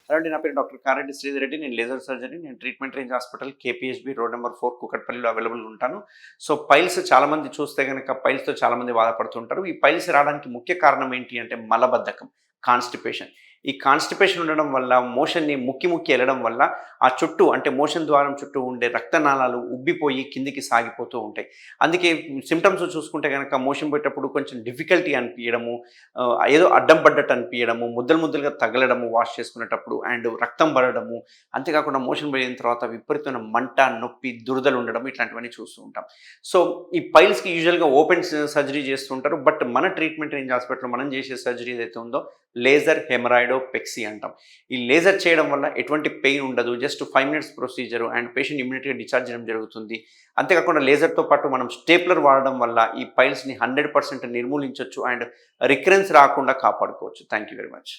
Hello అండి, నా పేరు డాక్టర్ కారెడ్డి శ్రీధర్ రెడ్డి. నేను లేజర్ సర్జరీ. నేను treatment range hospital KPHB road number 4 కూకట్పల్లిలో అవైలబుల్ ఉంటాను. సో పైల్స్ చాలామంది చూస్తే గనక పైల్స్‌తో చాలామంది బాధపడుతుంటారు. ఈ పైల్స్ రావడానికి ముఖ్య కారణం ఏంటి అంటే మలబద్ధకం, కాన్‌స్టిపేషన్. ఈ కాన్‌స్టిపేషన్ ఉండడం వల్ల మోషన్‌ని ముక్కి ముక్కి ఎళ్ళడం వల్ల ఆ చుట్టూ అంటే మోషన్ ద్వారం చుట్టూ ఉండే రక్తనాళాలు ఉబ్బిపోయి కిందికి సాగిపోతూ ఉంటాయి. అందుకే సింప్టమ్స్ చూసుకుంటే గనక మోషన్ పోయేటప్పుడు కొంచెం డిఫికల్టీ అనిపియడము, ఏదో అడ్డం పడ్డట్టు అనిపియడము, ముద్దలు ముద్దలుగా తగలడము వాష్ చేసుకునేటప్పుడు అండ్ రక్తం పడడము, అంతేకాకుండా మోషన్ పోయిన తర్వాత విపరీతమైన మంట, నొప్పి, దురదలు ఉండడం ఇట్లాంటివన్నీ చూస్తూ ఉంటాం. సో ఈ పైల్స్‌కి యూజువల్‌గా ఓపెన్ సర్జరీ చేస్తుంటారు. బట్ మన ట్రీట్మెంట్ రేంజ్ హాస్పిటల్‌లో మనం చేసే సర్జరీ ఏదైతే ఉందో లేజర్ హెమరాయిడోపెక్సీ అంటాం. ఈ లేజర్ చేయడం వల్ల ఎటువంటి పెయిన్ ఉండదు. Just 5 minutes procedure and patient ఇమ్మీడియేట్‌గా డిశ్చార్జ్ చేయడం జరుగుతుంది. అంతేకాకుండా లేజర్‌తో పాటు మనం స్టేప్లర్ వాడడం వల్ల ఈ పైల్స్‌ని 100% నిర్మూలించొచ్చు అండ్ రికరెన్స్ రాకుండా కాపాడుకోవచ్చు. Thank you very much.